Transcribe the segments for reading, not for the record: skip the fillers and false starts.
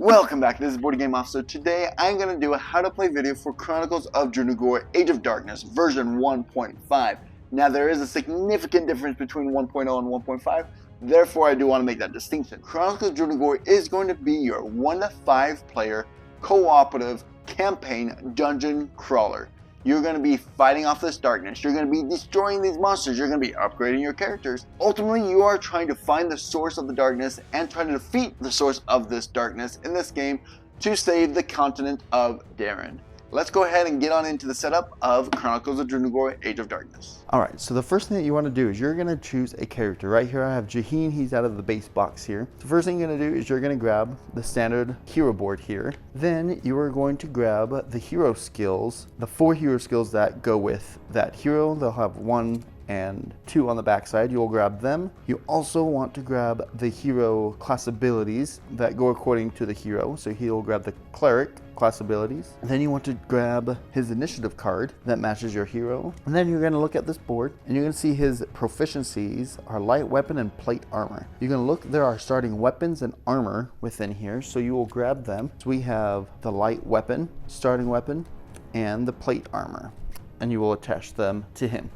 Welcome back, this is Board Game Officer. Today I'm going to do a how to play video for Chronicles of Drunagor Age of Darkness version 1.5. Now there is a significant difference between 1.0 and 1.5, therefore I do want to make that distinction. Chronicles of Drunagor is going to be your 1 to 5 player cooperative campaign dungeon crawler. You're going to be fighting off this darkness, you're going to be destroying these monsters, you're going to be upgrading your characters. Ultimately, you are trying to find the source of the darkness and trying to defeat the source of this darkness in this game to save the continent of Darren. Let's go ahead and get on into the setup of Chronicles of Drunagor Age of Darkness. Alright, so the first thing that you want to do is you're going to choose a character. Right here I have Jaheen, he's out of the base box here. The first thing you're going to do is you're going to grab the standard hero board here. Then you are going to grab the hero skills, the 4 hero skills that go with that hero. They'll have 1 and 2 on the back side. You'll grab them. You also want to grab the hero class abilities that go according to the hero. So he'll grab the cleric class abilities. Then you want to grab his initiative card that matches your hero. And then you're going to look at this board and you're going to see his proficiencies are light weapon and plate armor. You're going to look, there are starting weapons and armor within here. So you will grab them. So we have the light weapon, starting weapon, and the plate armor. And you will attach them to him.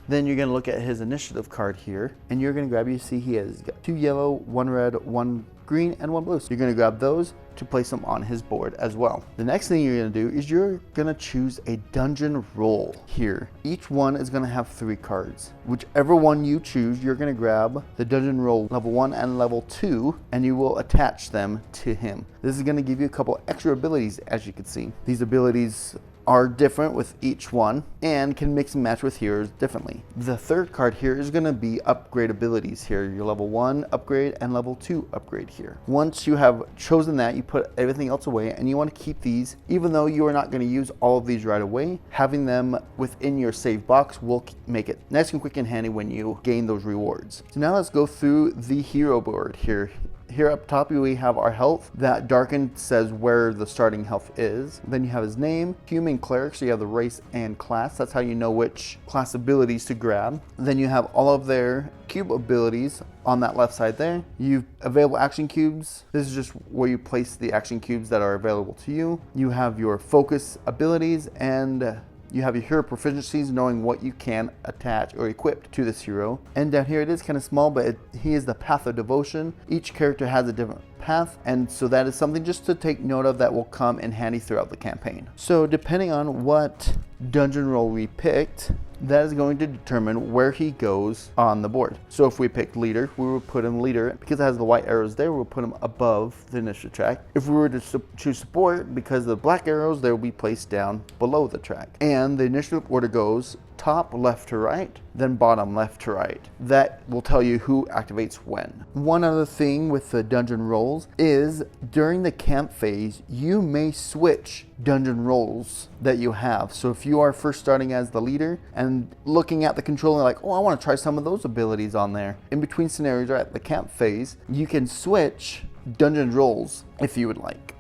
Then you're going to look at his initiative card here, and you're going to grab, you see he has got 2 yellow, 1 red, 1 green, and 1 blue. So you're going to grab those to place them on his board as well. The next thing you're going to do is you're going to choose a dungeon roll here. Each one is going to have 3 cards. Whichever one you choose, you're going to grab the dungeon roll level 1 and level 2, and you will attach them to him. This is going to give you a couple extra abilities, as you can see. These abilities are different with each one and can mix and match with heroes differently. The third card here is going to be upgrade abilities here. Your level 1 upgrade and level 2 upgrade here. Once you have chosen that, you put everything else away and you want to keep these, even though you are not going to use all of these right away. Having them within your save box will make it nice and quick and handy when you gain those rewards. So now let's go through the hero board here. Here up top we have our health. That darkened says where the starting health is. Then you have his name, human cleric, so you have the race and class. That's how you know which class abilities to grab. Then you have all of their cube abilities on that left side there. You've available action cubes. This is just where you place the action cubes that are available to you. You have your focus abilities and you have your hero proficiencies, knowing what you can attach or equip to this hero. And down here it is kind of small, but he is the path of devotion. Each character has a different path, and so that is something just to take note of that will come in handy throughout the campaign. So depending on what dungeon roll we picked, that is going to determine where he goes on the board. So if we picked leader, we will put him leader. Because it has the white arrows there, we'll put him above the initiative track. If we were to choose support, because of the black arrows, they will be placed down below the track. And the initiative order goes top left to right, then bottom left to right. That will tell you who activates when. One other thing with the dungeon rolls is during the camp phase, you may switch dungeon rolls that you have. So if you are first starting as the leader and looking at the control and like, oh, I want to try some of those abilities on there. In between scenarios or at the camp phase, you can switch dungeon rolls if you would like.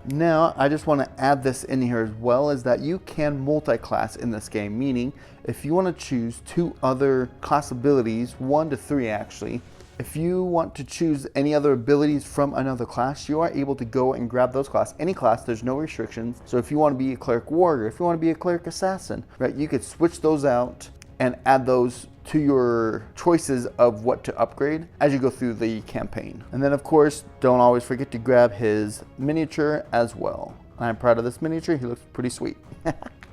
Now, I just want to add this in here as well, is that you can multi-class in this game, meaning if you want to choose 2 other class abilities, 1 to 3 actually, if you want to choose any other abilities from another class, you are able to go and grab those class. Any class, there's no restrictions. So if you want to be a cleric warrior, if you want to be a cleric assassin, right, you could switch those out and add those to your choices of what to upgrade as you go through the campaign. And then of course, don't always forget to grab his miniature as well. I'm proud of this miniature, he looks pretty sweet.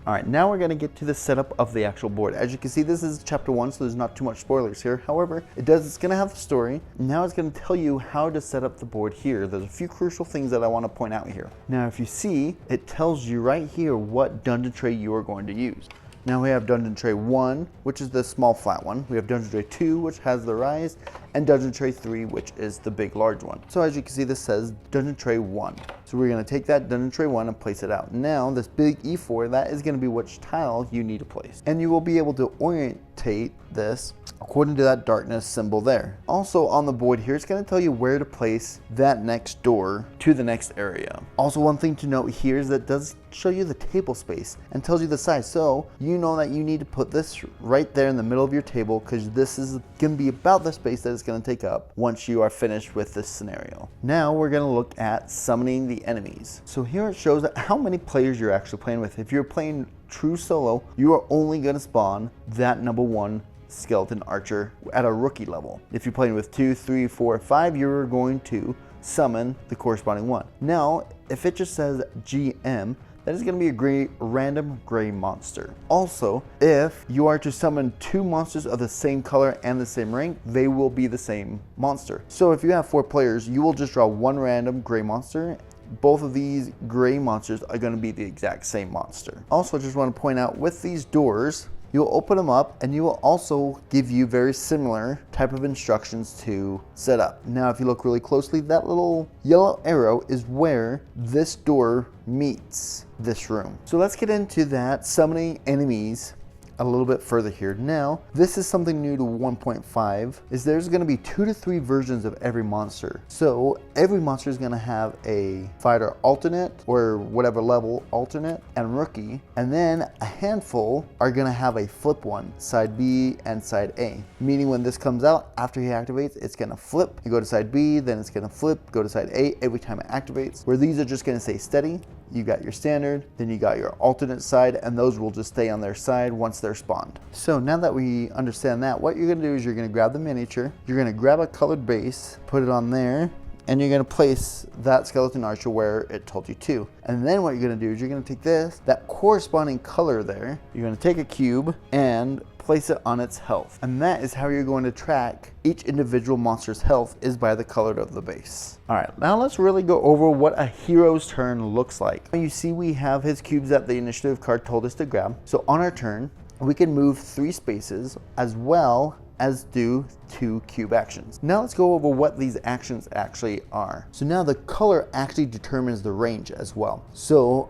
Alright, now we're going to get to the setup of the actual board. As you can see, this is chapter 1, so there's not too much spoilers here. However, it's going to have the story. Now it's going to tell you how to set up the board here. There's a few crucial things that I want to point out here. Now if you see, it tells you right here what dungeon tray you are going to use. Now we have dungeon tray 1, which is the small flat one. We have dungeon tray 2, which has the rise, and dungeon tray 3, which is the big large one. So as you can see, this says dungeon tray 1. So we're going to take that dungeon tray 1 and place it out. Now this big E4, that is going to be which tile you need to place. And you will be able to orientate this according to that darkness symbol there. Also on the board here, it's going to tell you where to place that next door to the next area. Also, one thing to note here is that it does show you the table space and tells you the size, so you know that you need to put this right there in the middle of your table, because this is going to be about the space that it's going to take up once you are finished with this scenario. Now we're going to look at summoning the enemies. So here it shows how many players you're actually playing with. If you're playing true solo, you are only going to spawn that number 1 skeleton archer at a rookie level. If you're playing with 2, 3, 4, 5, you're going to summon the corresponding one. Now, if it just says GM, that is going to be a random gray monster. Also, if you are to summon 2 monsters of the same color and the same rank, they will be the same monster. So if you have 4 players, you will just draw 1 random gray monster. Both of these gray monsters are going to be the exact same monster. Also, I just want to point out, with these doors, you'll open them up and you will also give you very similar type of instructions to set up. Now, if you look really closely, that little yellow arrow is where this door meets this room. So let's get into that summoning enemies a little bit further here. Now, this is something new to 1.5, is there's going to be 2 to 3 versions of every monster. So every monster is going to have a fighter alternate, or whatever level alternate, and rookie, and then a handful are going to have a flip one, side B and side A, meaning when this comes out, after he activates, it's going to flip. You go to side B, then it's going to flip, go to side A every time it activates, where these are just going to stay steady. You got your standard, then you got your alternate side, and those will just stay on their side once they're spawned. So now that we understand that, what you're gonna do is you're gonna grab the miniature, you're gonna grab a colored base, put it on there, and you're gonna place that skeleton archer where it told you to. And then what you're gonna do is you're gonna take that corresponding color there, you're gonna take a cube and place it on its health. And that is how you're going to track each individual monster's health, is by the color of the base. All right, now let's really go over what a hero's turn looks like. You see we have his cubes that the initiative card told us to grab. So on our turn, we can move 3 spaces as well as do 2 cube actions. Now let's go over what these actions actually are. So now the color actually determines the range as well. So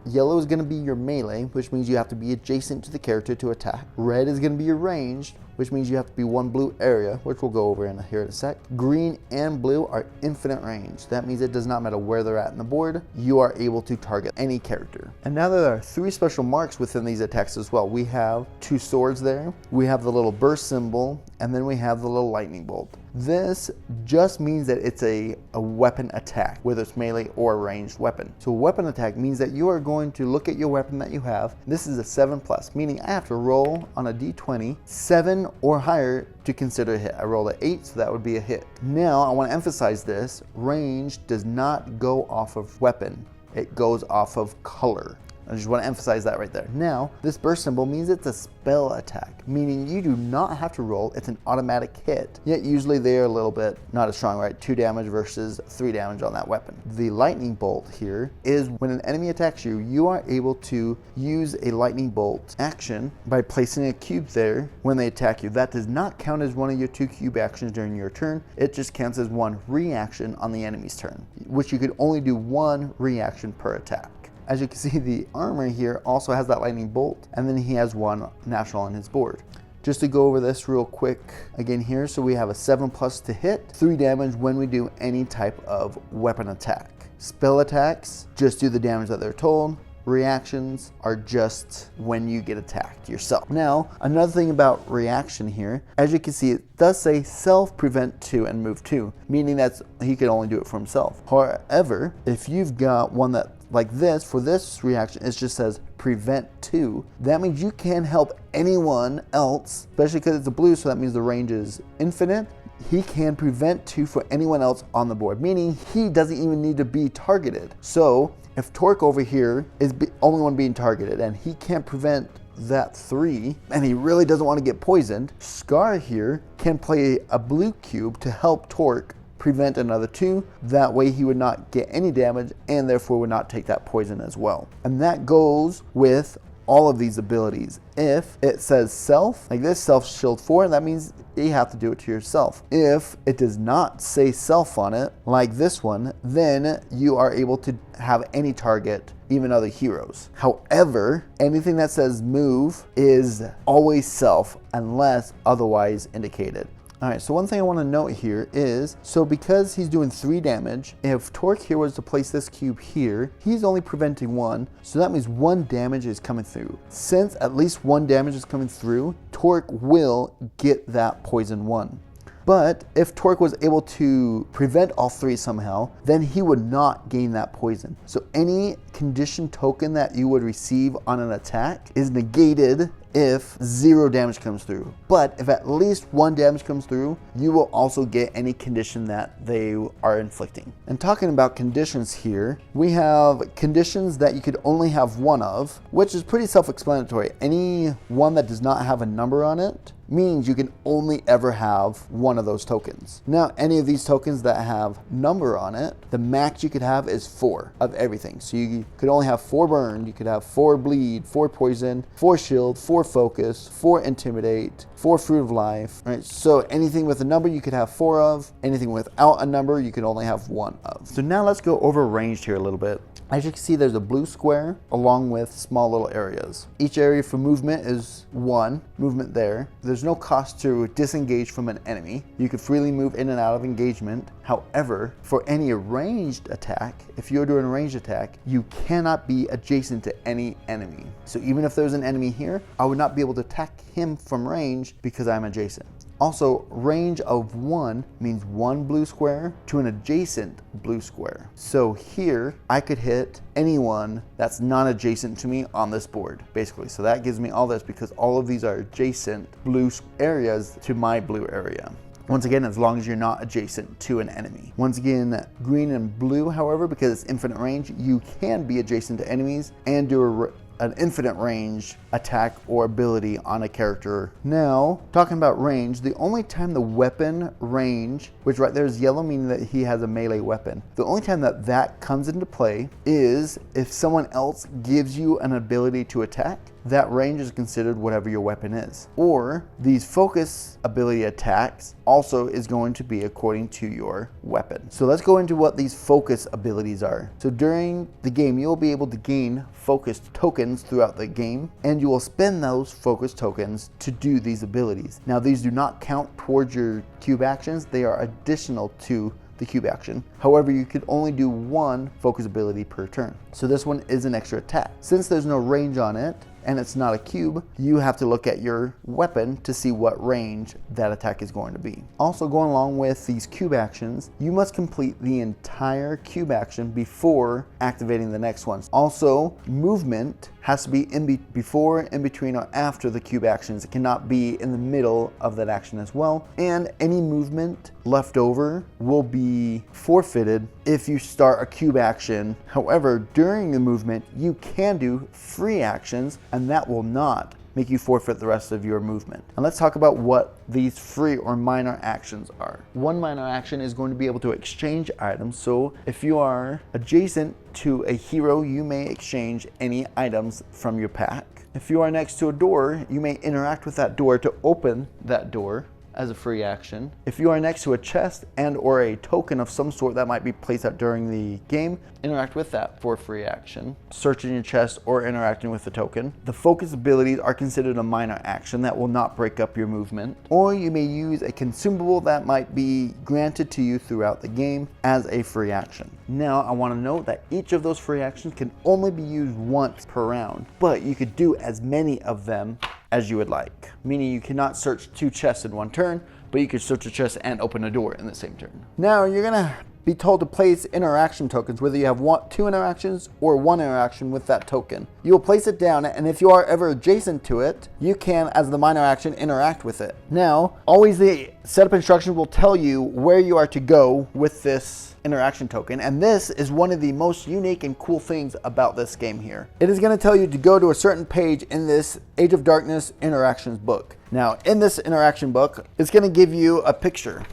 yellow is going to be your melee, which means you have to be adjacent to the character to attack. Red is going to be your ranged, which means you have to be 1 blue area, which we'll go over here in a sec. Green and blue are infinite range. That means it does not matter where they're at in the board, you are able to target any character. And now there are 3 special marks within these attacks as well. We have 2 swords there, we have the little burst symbol, and then we have the little lightning bolt. This just means that it's a weapon attack, whether it's melee or a ranged weapon. So a weapon attack means that you are going to look at your weapon that you have. This is a 7+, meaning I have to roll on a d20 7 or higher to consider a hit. I rolled an 8, so that would be a hit. Now I want to emphasize this: range does not go off of weapon, it goes off of color. I just want to emphasize that right there. Now, this burst symbol means it's a spell attack, meaning you do not have to roll, it's an automatic hit. Yet usually they are a little bit not as strong, right? 2 damage versus 3 damage on that weapon. The lightning bolt here is when an enemy attacks you, you are able to use a lightning bolt action by placing a cube there when they attack you. That does not count as one of your 2 cube actions during your turn. It just counts as 1 reaction on the enemy's turn, which you could only do 1 reaction per attack. As you can see, the armor here also has that lightning bolt, and then he has 1 natural on his board. Just to go over this real quick again here, so we have a 7+ to hit, 3 damage when we do any type of weapon attack. Spell attacks just do the damage that they're told. Reactions are just when you get attacked yourself. Now, another thing about reaction here, as you can see, it does say self, prevent 2, and move 2, meaning that he can only do it for himself. However, if you've got one that like this, for this reaction, it just says prevent 2. That means you can help anyone else, especially because it's a blue, so that means the range is infinite. He can prevent 2 for anyone else on the board, meaning he doesn't even need to be targeted. So if Torque over here is the only one being targeted and he can't prevent that 3, and he really doesn't want to get poisoned, Scar here can play a blue cube to help Torque prevent another 2. That way he would not get any damage and therefore would not take that poison as well. And that goes with all of these abilities. If it says self, like this, self shield 4, that means you have to do it to yourself. If it does not say self on it, like this one, then you are able to have any target, even other heroes. However, anything that says move is always self unless otherwise indicated. Alright, so one thing I want to note here is, so because he's doing 3 damage, if Torque here was to place this cube here, he's only preventing 1, so that means 1 damage is coming through. Since at least 1 damage is coming through, Torque will get that poison 1. But if Torque was able to prevent all 3 somehow, then he would not gain that poison. So any condition token that you would receive on an attack is negated if 0 damage comes through. But if at least 1 damage comes through, you will also get any condition that they are inflicting. And talking about conditions here, we have conditions that you could only have 1 of, which is pretty self-explanatory. Any one that does not have a number on it means you can only ever have 1 of those tokens. Now, any of these tokens that have number on it, the max you could have is 4 of everything. So you could only have 4 burn, you could have 4 bleed, 4 poison, 4 shield, 4 focus, 4 intimidate, 4 fruit of life. Right? So anything with a number you could have 4 of, anything without a number you could only have 1 of. So now let's go over ranged here a little bit. As you can see, there's a blue square along with small little areas. Each area for movement is 1 movement there. There's no cost to disengage from an enemy. You can freely move in and out of engagement. However, for any ranged attack, if you're doing a ranged attack, you cannot be adjacent to any enemy. So even if there's an enemy here, I would not be able to attack him from range because I'm adjacent. Also, range of 1 means 1 blue square to an adjacent blue square. So here, I could hit anyone that's not adjacent to me on this board, basically. So that gives me all this because all of these are adjacent blue areas to my blue area. Once again, as long as you're not adjacent to an enemy. Once again, green and blue, however, because it's infinite range, you can be adjacent to enemies and do an infinite range attack or ability on a character. Now, talking about range, the only time the weapon range, which right there is yellow, meaning that he has a melee weapon. The only time that that comes into play is if someone else gives you an ability to attack. That range is considered whatever your weapon is. Or these focus ability attacks also is going to be according to your weapon. So let's go into what these focus abilities are. So during the game, you'll be able to gain focused tokens throughout the game, and you will spend those focus tokens to do these abilities. Now, these do not count towards your cube actions. They are additional to the cube action. However, you could only do 1 focus ability per turn. So this one is an extra attack. Since there's no range on it, and it's not a cube, you have to look at your weapon to see what range that attack is going to be. Also, going along with these cube actions, you must complete the entire cube action before activating the next ones. Also, movement has to be before, in between, or after the cube actions. It cannot be in the middle of that action as well. And any movement left over will be forfeited if you start a cube action. However, during the movement, you can do free actions, and that will not make you forfeit the rest of your movement. And let's talk about what these free or minor actions are. One minor action is going to be able to exchange items. So if you are adjacent to a hero, you may exchange any items from your pack. If you are next to a door, you may interact with that door to open that door as a free action. If you are next to a chest and or a token of some sort that might be placed out during the game, interact with that for free action. Searching your chest or interacting with the token. The focus abilities are considered a minor action that will not break up your movement. Or you may use a consumable that might be granted to you throughout the game as a free action. Now, I want to note that each of those free actions can only be used once per round, but you could do as many of them as you would like. Meaning you cannot search 2 chests in 1 turn, but you could search a chest and open a door in the same turn. Now you're gonna be told to place interaction tokens, whether you have 2 interactions or 1 interaction with that token. You will place it down, and if you are ever adjacent to it, you can, as the minor action, interact with it. Now, always the setup instructions will tell you where you are to go with this interaction token, and this is one of the most unique and cool things about this game here. It is going to tell you to go to a certain page in this Age of Darkness interactions book. Now, in this interaction book, it's going to give you a picture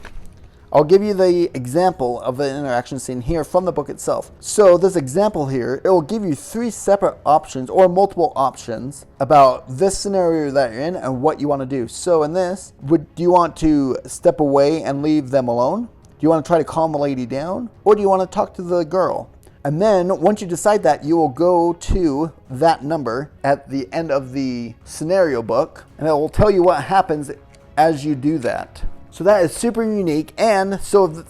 I'll give you the example of the interaction scene here from the book itself. So this example here, it will give you 3 separate options or multiple options about this scenario that you're in and what you want to do. So in this, do you want to step away and leave them alone? Do you want to try to calm the lady down? Or do you want to talk to the girl? And then once you decide that, you will go to that number at the end of the scenario book, and it will tell you what happens as you do that. So that is super unique, and so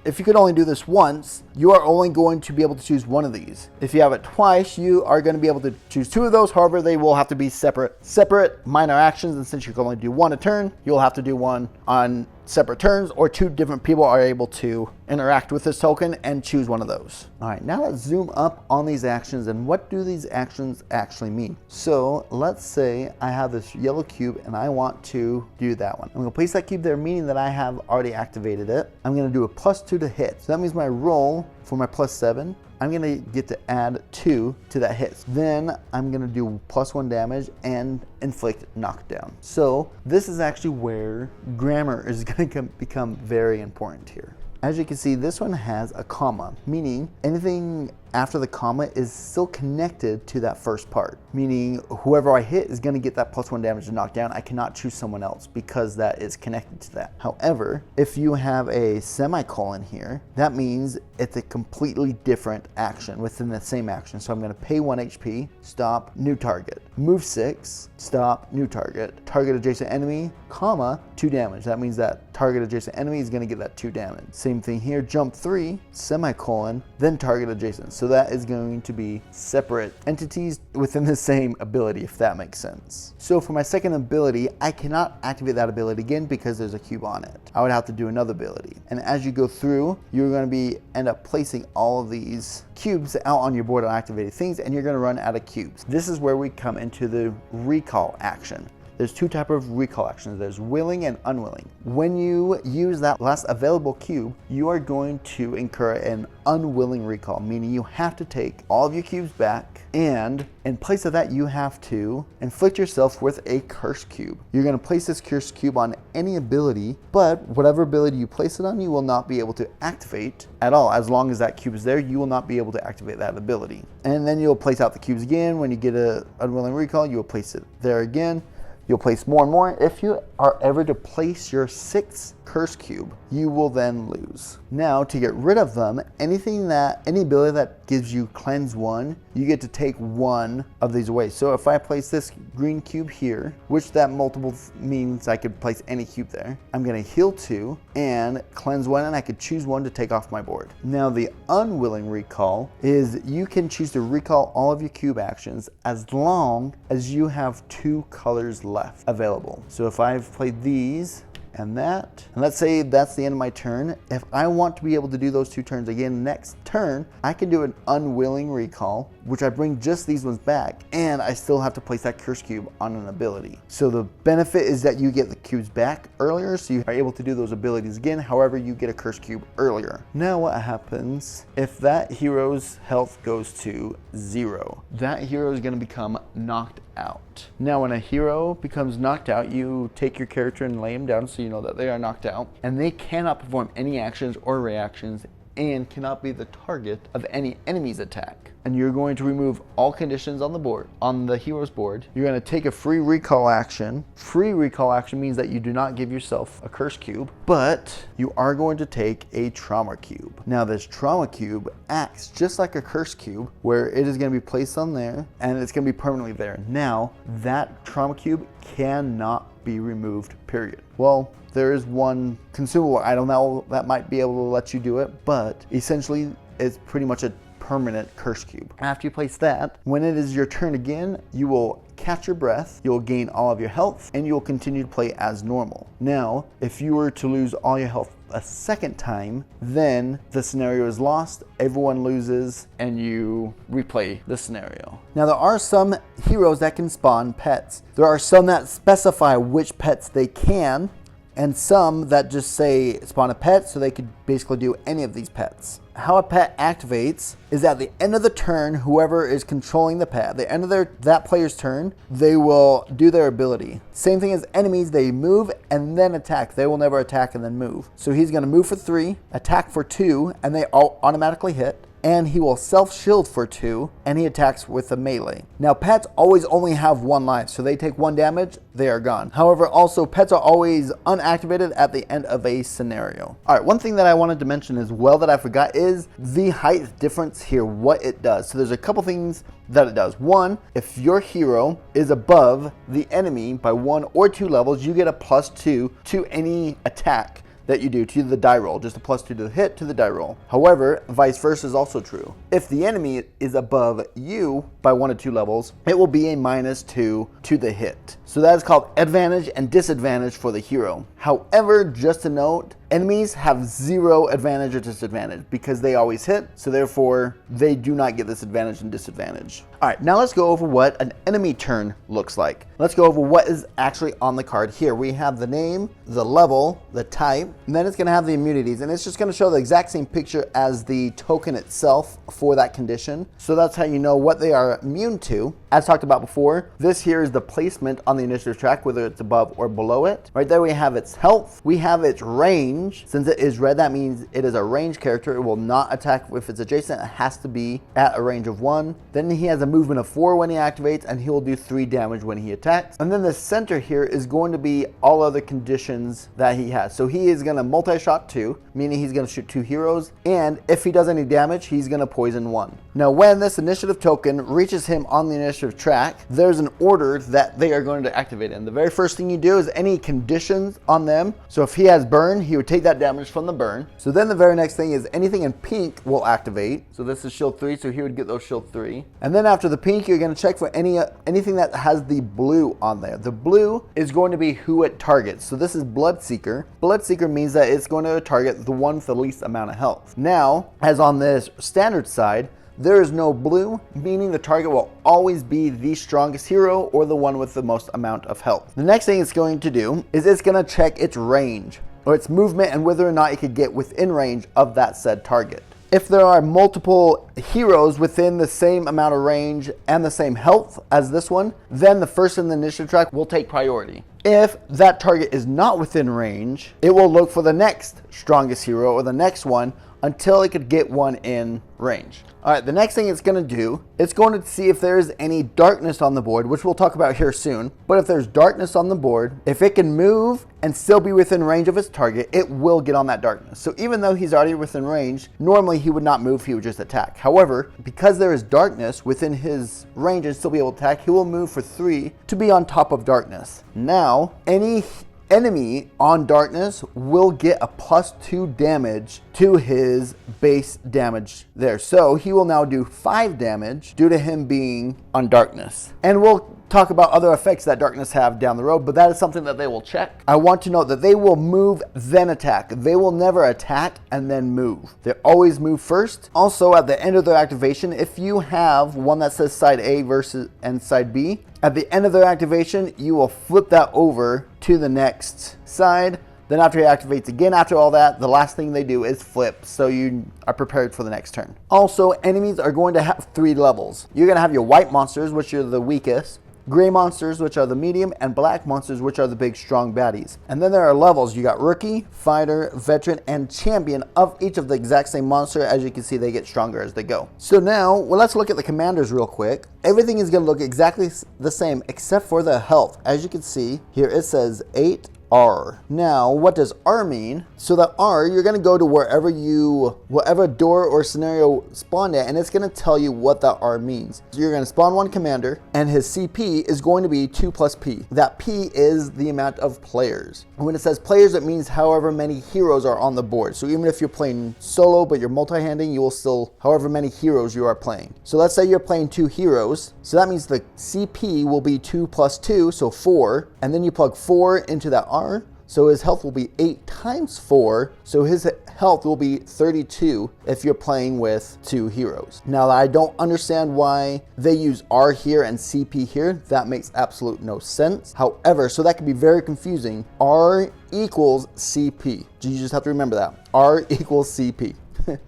if you could only do this once, you are only going to be able to choose one of these. If you have it twice, you are going to be able to choose 2 of those. However, they will have to be separate minor actions, and since you can only do 1 a turn, you'll have to do 1 on separate turns, or 2 different people are able to interact with this token and choose one of those. All right, now let's zoom up on these actions and what do these actions actually mean. So let's say I have this yellow cube and I want to do that one. I'm gonna place that cube there, meaning that I have already activated it. I'm gonna do a +2 to hit. So that means my roll for my +7, I'm gonna get to add 2 to that hit. Then I'm gonna do +1 damage and inflict knockdown. So this is actually where grammar is gonna become very important here. As you can see, this one has a comma, meaning anything after the comma is still connected to that first part, meaning whoever I hit is going to get that +1 damage to knock down. I cannot choose someone else because that is connected to that. However, if you have a semicolon here, that means it's a completely different action within the same action. So I'm going to pay 1 HP, stop, new target. Move 6, stop, new target. Target adjacent enemy, comma, 2 damage. That means that target adjacent enemy is going to get that 2 damage. Same thing here, jump 3, semicolon, then target adjacent. So that is going to be separate entities within the same ability, if that makes sense. So for my second ability, I cannot activate that ability again because there's a cube on it. I would have to do another ability. And as you go through, you're going to end up placing all of these cubes out on your board on activated things, and you're going to run out of cubes. This is where we come into the recall action. There's 2 types of recall actions. There's willing and unwilling. When you use that last available cube, you are going to incur an unwilling recall, meaning you have to take all of your cubes back, and in place of that, you have to inflict yourself with a curse cube. You're going to place this curse cube on any ability, but whatever ability you place it on, you will not be able to activate at all. As long as that cube is there, you will not be able to activate that ability. And then you'll place out the cubes again. When you get an unwilling recall, you will place it there again. You'll place more and more. If you are ever to place your 6th curse cube, you will then lose. Now, to get rid of them, any ability that gives you cleanse 1, you get to take 1 of these away. So if I place this green cube here, which that multiple means I could place any cube there, I'm gonna heal 2 and cleanse 1, and I could choose 1 to take off my board. Now, the unwilling recall is you can choose to recall all of your cube actions as long as you have 2 colors left available. So if I've played these and that, and let's say that's the end of my turn, if I want to be able to do those 2 turns again next turn, I can do an unwilling recall, which I bring just these ones back, and I still have to place that curse cube on an ability. So the benefit is that you get the cubes back earlier, so you are able to do those abilities again. However, you get a curse cube earlier. Now what happens if that hero's health goes to 0? That hero is going to become knocked out. Now when a hero becomes knocked out, you take your character and lay them down so you know that they are knocked out, and they cannot perform any actions or reactions and cannot be the target of any enemy's attack. And you're going to remove all conditions on the board, on the hero's board. You're going to take a free recall action. Free recall action means that you do not give yourself a curse cube, but you are going to take a trauma cube. Now this trauma cube acts just like a curse cube, where it is going to be placed on there and it's going to be permanently there. Now that trauma cube cannot be removed, period. Well, there is one consumable item that might be able to let you do it, but essentially it's pretty much a permanent curse cube. After you place that, when it is your turn again, you will catch your breath, you'll gain all of your health, and you'll continue to play as normal. Now, if you were to lose all your health a second time, then the scenario is lost, everyone loses, and you replay the scenario. Now, there are some heroes that can spawn pets. There are some that specify which pets they can, and some that just say spawn a pet, so they could basically do any of these pets. How a pet activates is at the end of the turn, whoever is controlling the pet, at the end of that player's turn, they will do their ability. Same thing as enemies, they move and then attack. They will never attack and then move. So he's going to move for 3, attack for 2, and they all automatically hit. And he will self-shield for 2, and he attacks with a melee. Now, pets always only have 1 life, so they take 1 damage, they are gone. However, also, pets are always unactivated at the end of a scenario. All right, one thing that I wanted to mention as well that I forgot is the height difference here, what it does. So there's a couple things that it does. One, if your hero is above the enemy by 1 or 2 levels, you get a +2 to any attack that you do to the die roll, just a +2 to the hit to the die roll. However, vice versa is also true. If the enemy is above you by 1 or 2 levels, it will be a -2 to the hit. So that is called advantage and disadvantage for the hero. However, just to note, enemies have 0 advantage or disadvantage because they always hit, so therefore they do not get this advantage and disadvantage. All right, now let's go over what an enemy turn looks like. Let's go over what is actually on the card here. We have the name, the level, the type, and then it's going to have the immunities, and it's just going to show the exact same picture as the token itself for that condition. So that's how you know what they are immune to. As talked about before, this here is the placement on the initiative track, whether it's above or below it. Right there we have its health, we have its range. Since it is red, that means it is a range character. It will not attack if it's adjacent. It has to be at a range of 1. Then he has a movement of 4 when he activates, and he will do 3 damage when he attacks. And then the center here is going to be all other conditions that he has. So he is going to multi-shot 2, meaning he's going to shoot 2 heroes, and if he does any damage, he's going to poison 1. Now when this initiative token reaches him on the initiative track, there's an order that they are going to activate in. The very first thing you do is any conditions on them. So if he has burn, he would take that damage from the burn. So then the very next thing is anything in pink will activate. So this is shield 3, so he would get those shield 3. And then after the pink, you're going to check for anything that has the blue on there. The blue is going to be who it targets. So this is Bloodseeker. Bloodseeker means that it's going to target the one with the least amount of health. Now, as on this standard side, there is no blue, meaning the target will always be the strongest hero or the one with the most amount of health. The next thing it's going to do is it's going to check its range or its movement and whether or not it could get within range of that said target. If there are multiple heroes within the same amount of range and the same health as this one, then the first in the initiative track will take priority. If that target is not within range, it will look for the next strongest hero or the next one until it could get one in range. All right, the next thing it's going to do, it's going to see if there's any darkness on the board, which we'll talk about here soon. But if there's darkness on the board, if it can move and still be within range of its target, it will get on that darkness. So even though he's already within range, normally he would not move, he would just attack. However, because there is darkness within his range and still be able to attack, he will move for 3 to be on top of darkness. Now, any enemy on darkness will get a +2 damage to his base damage there. So he will now do 5 damage due to him being on darkness. And we'll talk about other effects that darkness have down the road, but that is something that they will check. I want to note that they will move then attack. They will never attack and then move. They always move first. Also, at the end of their activation, if you have one that says side A versus and side B, at the end of their activation, you will flip that over to the next side. Then after he activates again, after all that, the last thing they do is flip, so you are prepared for the next turn. Also, enemies are going to have 3 levels. You're going to have your white monsters, which are the weakest, gray monsters, which are the medium, and black monsters, which are the big strong baddies. And then there are levels. You got rookie, fighter, veteran, and champion of each of the exact same monster. As you can see, they get stronger as they go. So now, well, let's look at the commanders real quick. Everything is going to look exactly the same except for the health. As you can see here, it says 8R. Now, what does R mean? So that R, you're going to go to whatever door or scenario spawned at, and it's going to tell you what that R means. So you're going to spawn one commander, and his CP is going to be 2 plus P. That P is the amount of players. When it says players, it means however many heroes are on the board. So even if you're playing solo, but you're multi-handing, you will still, however many heroes you are playing. So let's say you're playing 2 heroes. So that means the CP will be 2 plus 2, so 4. And then you plug 4 into that R. So his health will be 8 times 4. So his health will be 32 if you're playing with 2 heroes. Now, I don't understand why they use R here and CP here. That makes absolute no sense. However, so that can be very confusing. R equals CP. You just have to remember that. R equals CP.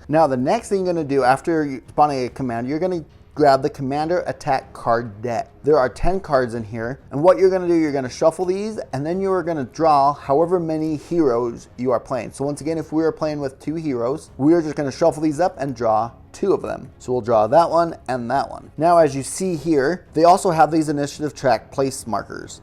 Now, the next thing you're going to do after spawning a command, you're going to grab the commander attack card deck. There are 10 cards in here, and what you're going to do, you're going to shuffle these, and then you are going to draw however many heroes you are playing. So once again, if we are playing with 2 heroes, we are just going to shuffle these up and draw 2 of them. So we'll draw that one and that one. Now, as you see here, they also have these initiative track place markers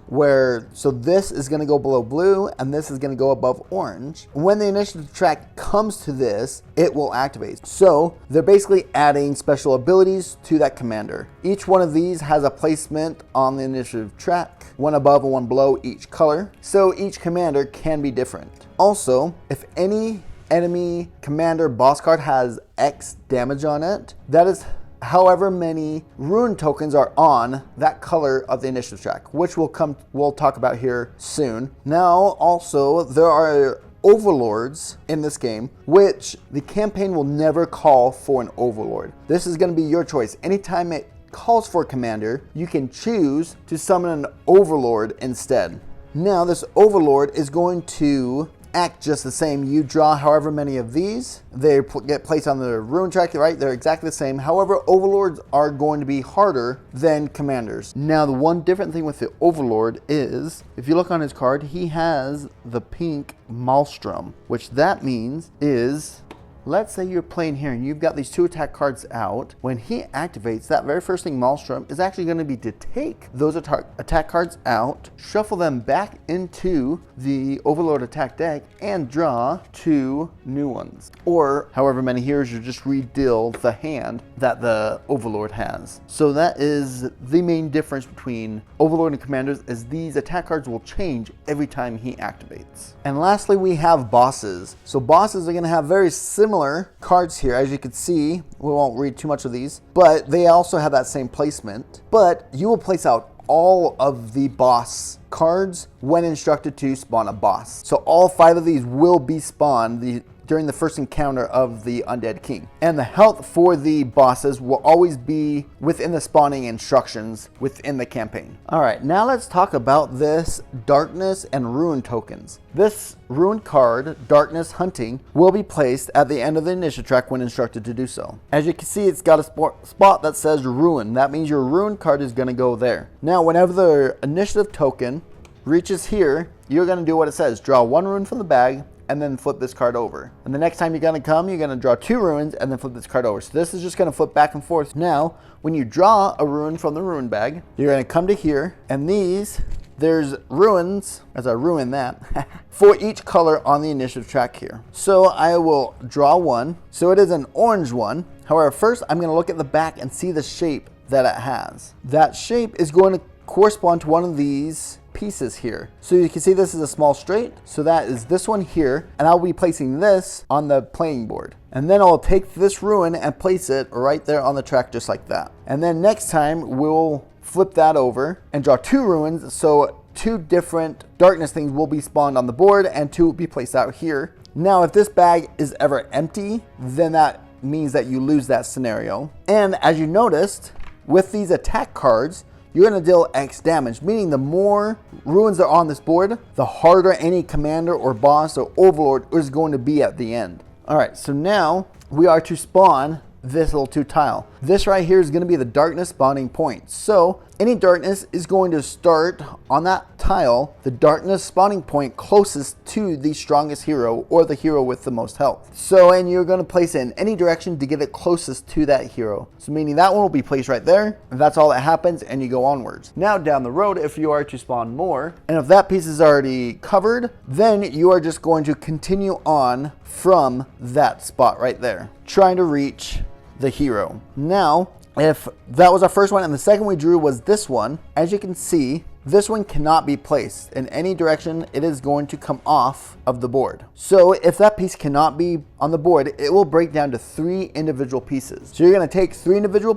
so this is going to go below blue and this is going to go above orange. When the initiative track comes to this, it will activate. So they're basically adding special abilities to that commander. Each one of these has a placement on the initiative track, one above and one below each color. So each commander can be different. Also, if any enemy commander boss card has X damage on it, that is however many rune tokens are on that color of the initiative track, which we'll talk about here soon. Now, also, there are overlords in this game, which the campaign will never call for an overlord. This is going to be your choice. Anytime it calls for a commander, you can choose to summon an overlord instead. Now, this overlord is going to act just the same. You draw however many of these, they get placed on the rune track, right? They're exactly the same. However, overlords are going to be harder than commanders. Now, the one different thing with the overlord is, if you look on his card, he has the pink Maelstrom, which that means is, let's say you're playing here and you've got these 2 attack cards out. When he activates, that very first thing, Maelstrom, is actually going to be to take those attack cards out, shuffle them back into the Overlord attack deck, and draw 2 new ones. Or however many heroes, you just redeal the hand that the Overlord has. So that is the main difference between Overlord and Commanders, is these attack cards will change every time he activates. And lastly, we have bosses. So bosses are going to have very similar cards here. As you can see, we won't read too much of these, but they also have that same placement. But you will place out all of the boss cards when instructed to spawn a boss. So all 5 of these will be spawned during the first encounter of the Undead King. And the health for the bosses will always be within the spawning instructions within the campaign. All right, now let's talk about this darkness and rune tokens. This rune card, Darkness Hunting, will be placed at the end of the initiative track when instructed to do so. As you can see, it's got a spot that says Ruin. That means your rune card is going to go there. Now, whenever the initiative token reaches here, you're going to do what it says. Draw 1 rune from the bag, and then flip this card over. And the next time you're going to draw 2 runes and then flip this card over. So this is just going to flip back and forth. Now, when you draw a rune from the rune bag, you're going to come to here, and there's runes, as I ruin that, for each color on the initiative track here. So I will draw 1. So it is an orange one. However, first I'm going to look at the back and see the shape that it has. That shape is going to correspond to one of these pieces here. So you can see this is a small straight. So that is this one here. And I'll be placing this on the playing board. And then I'll take this ruin and place it right there on the track just like that. And then next time we'll flip that over and draw 2 ruins. So 2 different darkness things will be spawned on the board and 2 will be placed out here. Now, if this bag is ever empty, then that means that you lose that scenario. And as you noticed, with these attack cards, you're going to deal X damage, meaning the more ruins are on this board, the harder any commander or boss or overlord is going to be at the end. All right, so now we are to spawn this little 2 tile. This right here is going to be the darkness spawning point. So any darkness is going to start on that tile, the darkness spawning point closest to the strongest hero or the hero with the most health. So, and you're going to place it in any direction to get it closest to that hero. So meaning that one will be placed right there, and that's all that happens, and you go onwards. Now down the road, if you are to spawn more, and if that piece is already covered, then you are just going to continue on from that spot right there, trying to reach the hero. Now, if that was our first one and the second we drew was this one, as you can see, this one cannot be placed in any direction. It is going to come off of the board. So if that piece cannot be on the board, it will break down to 3 individual pieces. So you're going to take 3 individual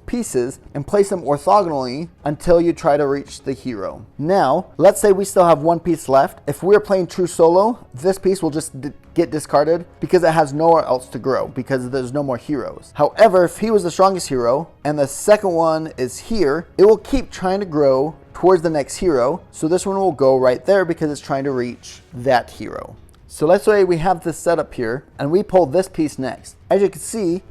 pieces and place them orthogonally until you try to reach the hero. Now, let's say we still have one piece left. If we're playing true solo, this piece will just get discarded because it has nowhere else to grow because there's no more heroes. However, if he was the strongest hero and the second one is here, it will keep trying to grow towards the next hero. So this one will go right there because it's trying to reach that hero. So let's say we have this set up here and we pull this piece next. As you can see,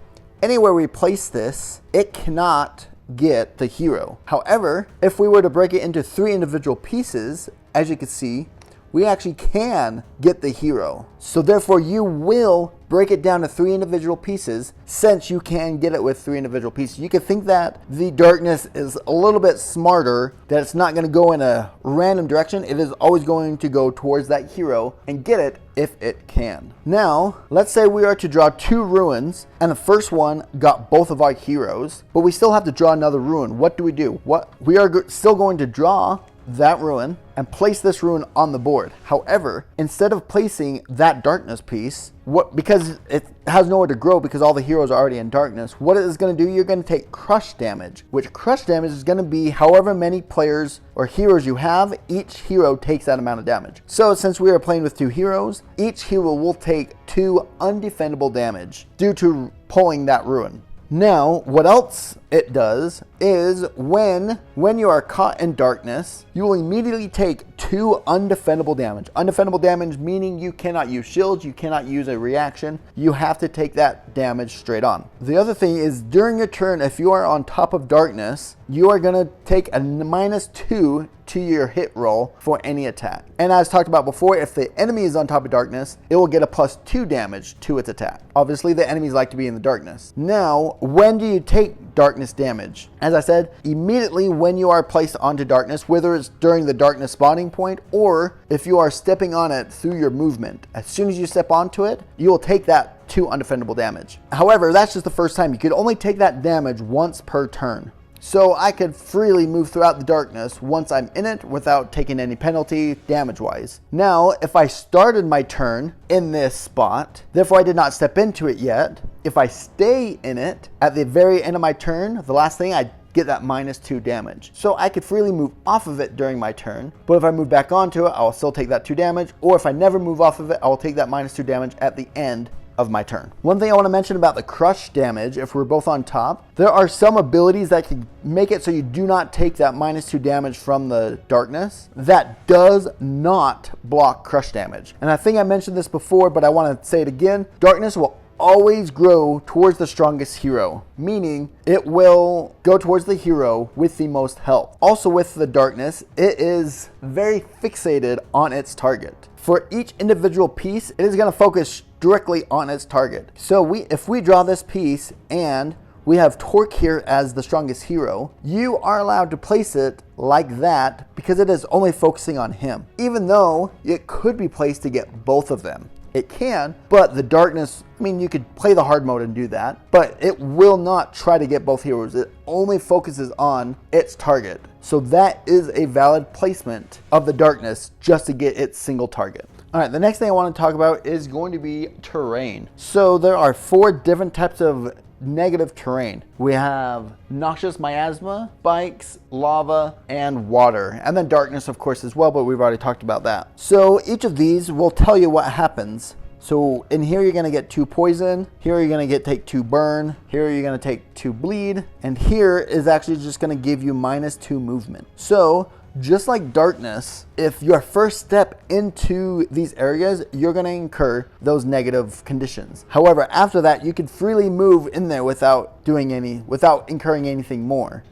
anywhere we place this, it cannot get the hero. However, if we were to break it into 3 individual pieces, as you can see, we actually can get the hero. So therefore you will break it down to 3 individual pieces since you can get it with 3 individual pieces. You could think that the darkness is a little bit smarter, that it's not going to go in a random direction. It is always going to go towards that hero and get it if it can. Now, let's say we are to draw 2 ruins and the first one got both of our heroes, but we still have to draw another ruin. What do? We are still going to draw that ruin and place this ruin on the board. However, instead of placing that darkness piece, because it has nowhere to grow because all the heroes are already in darkness, what it is going to do, you're going to take crush damage, which crush damage is going to be however many players or heroes you have, each hero takes that amount of damage. So since we are playing with 2 heroes, each hero will take 2 undefendable damage due to pulling that ruin. Now, what else it does is when you are caught in darkness, you will immediately take 2 undefendable damage. Undefendable damage meaning you cannot use shields, you cannot use a reaction, you have to take that damage straight on. The other thing is during your turn, if you are on top of darkness, you are going to take a -2 to your hit roll for any attack. And as talked about before, if the enemy is on top of darkness, it will get a +2 damage to its attack. Obviously, the enemies like to be in the darkness. Now, when do you take darkness damage? As I said, immediately when you are placed onto darkness, whether it's during the darkness spawning point or if you are stepping on it through your movement. As soon as you step onto it, you will take that 2 undefendable damage. However, that's just the first time. You could only take that damage once per turn. So I could freely move throughout the darkness once I'm in it without taking any penalty damage-wise. Now, if I started my turn in this spot, therefore I did not step into it yet, if I stay in it at the very end of my turn, the last thing, I get that -2 damage. So I could freely move off of it during my turn, but if I move back onto it, I'll still take that 2 damage, or if I never move off of it, I'll take that -2 damage at the end of my turn. One thing I want to mention about the crush damage, if we're both on top, there are some abilities that can make it so you do not take that -2 damage from the darkness. That does not block crush damage. And I think I mentioned this before, but I want to say it again. Darkness will always grow towards the strongest hero, meaning it will go towards the hero with the most health. Also with the darkness, it is very fixated on its target. For each individual piece, it is going to focus directly on its target. So if we draw this piece and we have Torque here as the strongest hero, you are allowed to place it like that because it is only focusing on him. Even though it could be placed to get both of them. It can, but the darkness, I mean, you could play the hard mode and do that, but it will not try to get both heroes. It only focuses on its target. So that is a valid placement of the darkness just to get its single target. All right, the next thing I want to talk about is going to be terrain. So there are 4 different types of negative terrain. We have noxious miasma, spikes, lava, and water. And then darkness, of course, as well, but we've already talked about that. So each of these will tell you what happens. So in here, you're going to get 2 poison. Here, you're going to take 2 burn. Here, you're going to take 2 bleed. And here is actually just going to give you -2 movement. So just like darkness, if your first step into these areas, you're going to incur those negative conditions. However, after that, you can freely move in there without incurring anything more.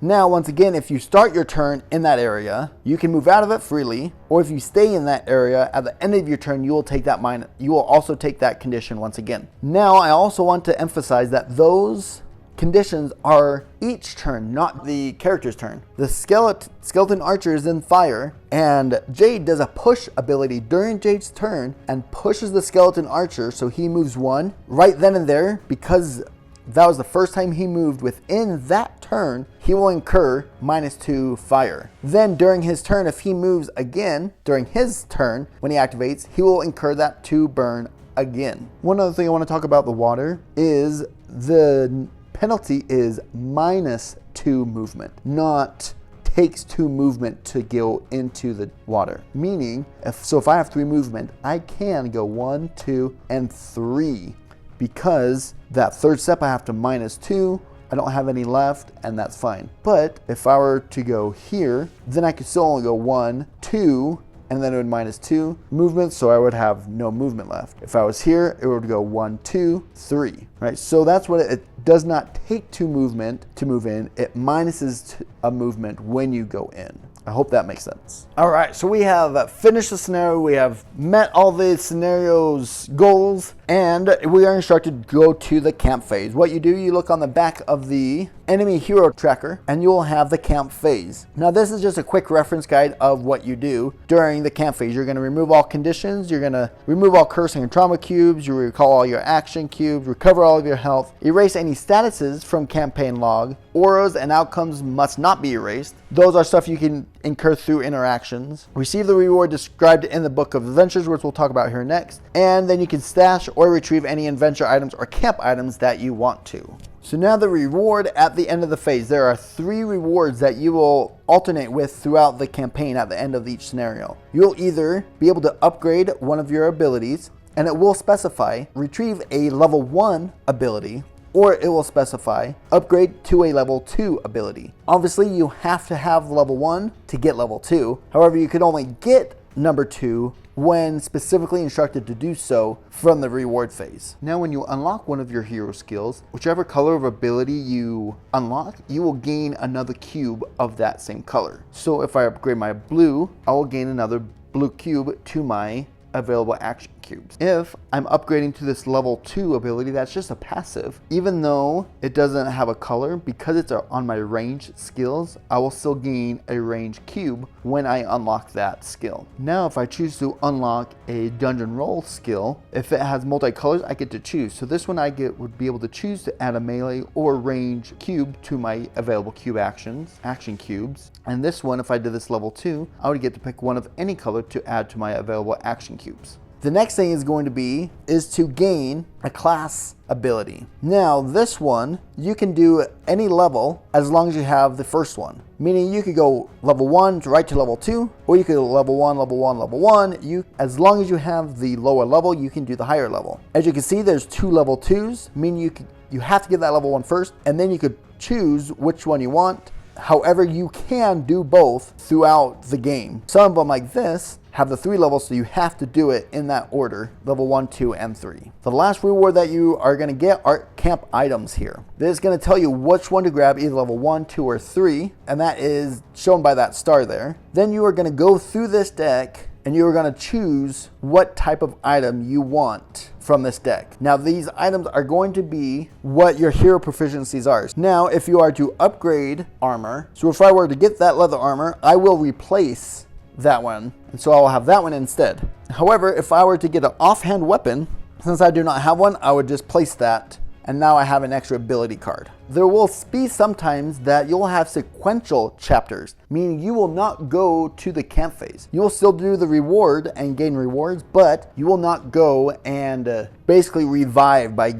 Now, once again, if you start your turn in that area, you can move out of it freely, or if you stay in that area at the end of your turn, you will also take that condition once again. Now, I also want to emphasize that those conditions are each turn, not the character's turn. The skeleton archer is in fire, and Jade does a push ability during Jade's turn and pushes the skeleton archer, so he moves 1 right then and there. Because that was the first time he moved within that turn, he will incur -2 fire. Then during his turn, if he moves again during his turn, when he activates, he will incur that 2 burn again. One other thing I want to talk about the water is the penalty is -2 movement, not takes 2 movement to go into the water. Meaning, if I have 3 movement, I can go 1, 2, and 3. Because that third step I have to -2, I don't have any left, and that's fine. But if I were to go here, then I could still only go 1, 2, and then it would -2 movement, so I would have no movement left. If I was here, it would go 1, 2, 3, right? So that's what it does not take 2 movement to move in. It minuses a movement when you go in. I hope that makes sense. All right, so we have finished the scenario. We have met all the scenario's goals, and we are instructed to go to the camp phase. What you do, you look on the back of the enemy hero tracker, and you will have the camp phase. Now, this is just a quick reference guide of what you do during the camp phase. You're going to remove all conditions. You're going to remove all cursing and trauma cubes. You recall all your action cubes, recover all of your health, erase any statuses from campaign log. Auras and outcomes must not be erased. Those are stuff you can incur through interactions. Receive the reward described in the Book of Adventures, which we'll talk about here next. And then you can stash or retrieve any adventure items or camp items that you want to. So now the reward at the end of the phase. There are 3 rewards that you will alternate with throughout the campaign at the end of each scenario. You'll either be able to upgrade one of your abilities, and it will specify retrieve a level 1 ability, or it will specify upgrade to a level 2 ability. Obviously, you have to have level 1 to get level 2. However, you can only get number 2 when specifically instructed to do so from the reward phase. Now, when you unlock one of your hero skills, whichever color of ability you unlock, you will gain another cube of that same color. So if I upgrade my blue, I will gain another blue cube to my available action cubes. If I'm upgrading to this level 2 ability, that's just a passive. Even though it doesn't have a color, because it's on my range skills, I will still gain a range cube when I unlock that skill. Now, if I choose to unlock a dungeon roll skill, if it has multicolors, I get to choose. So this one would be able to choose to add a melee or range cube to my available cube action cubes. And this one, if I did this level 2, I would get to pick one of any color to add to my available action cubes. The next thing is to gain a class ability. Now, this one, you can do any level as long as you have the first one. Meaning you could go level 1 right to level 2, or you could go level 1, level 1, level 1. As long as you have the lower level, you can do the higher level. As you can see, there's 2 level 2s, meaning you have to get that level 1 first, and then you could choose which one you want. However, you can do both throughout the game. Some of them, like this, have the 3 levels, so you have to do it in that order, level 1, 2, and 3. The last reward that you are going to get are camp items here. This is going to tell you which one to grab, either level 1, 2, or 3, and that is shown by that star there. Then you are going to go through this deck, and you are going to choose what type of item you want from this deck. Now, these items are going to be what your hero proficiencies are. Now, if you are to upgrade armor, so if I were to get that leather armor, I will replace that one, and so I will have that one instead. However, if I were to get an offhand weapon, since I do not have one, I would just place that, and now I have an extra ability card. There will be sometimes that you'll have sequential chapters, meaning you will not go to the camp phase. You will still do the reward and gain rewards, but you will not go and basically revive by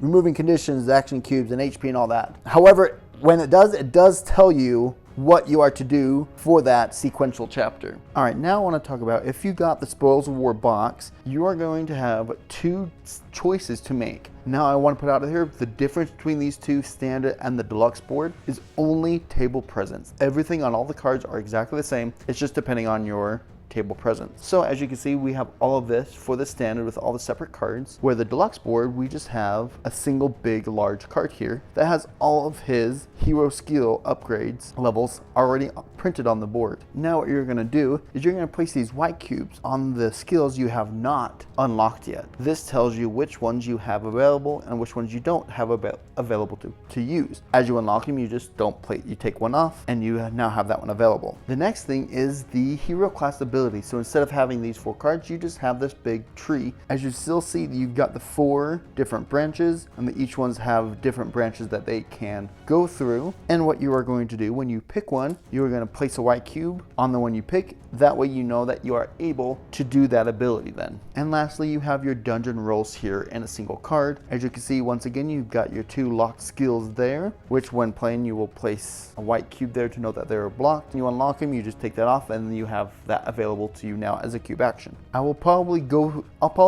removing conditions, action cubes, and HP and all that. However, when it does tell you what you are to do for that sequential chapter. All right, now I want to talk about if you got the Spoils of War box, you are going to have 2 choices to make. Now I want to put out here, the difference between these 2, standard and the deluxe board, is only table presence. Everything on all the cards are exactly the same. It's just depending on your table presence. So as you can see, we have all of this for the standard with all the separate cards, where the deluxe board, we just have a single big large card here that has all of his hero skill upgrades levels already printed on the board. Now what you're going to do is you're going to place these white cubes on the skills you have not unlocked yet. This tells you which ones you have available and which ones you don't have available to use. As you unlock them, you just don't play, you take one off and you now have that one available. The next thing is the hero class ability ability. So instead of having these 4 cards, you just have this big tree. As you still see, you've got the 4 different branches, and each ones have different branches that they can go through. And what you are going to do when you pick one, you are going to place a white cube on the one you pick. That way you know that you are able to do that ability then. And lastly, you have your dungeon rolls here in a single card. As you can see, once again, you've got your 2 locked skills there, which when playing, you will place a white cube there to know that they're blocked. You unlock them, you just take that off, and you have that available to you now as a cube action. I'll probably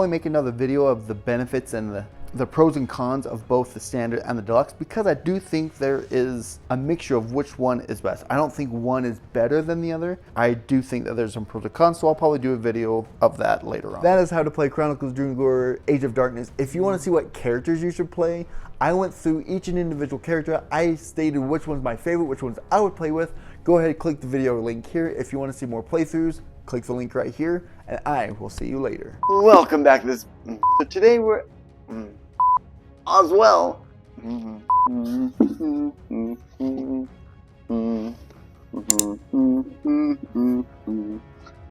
make another video of the benefits and the pros and cons of both the standard and the deluxe, because I do think there is a mixture of which one is best. I don't think one is better than the other. I do think that there's some pros and cons, so I'll probably do a video of that later on. That is how to play Chronicles of Drunagor Age of Darkness. If you want to see what characters you should play, I went through each and individual character. I stated which one's my favorite, which ones I would play with. Go ahead and click the video link here. If you want to see more playthroughs, click the link right here, and I will see you later. Welcome back to this. So today we're Oswell.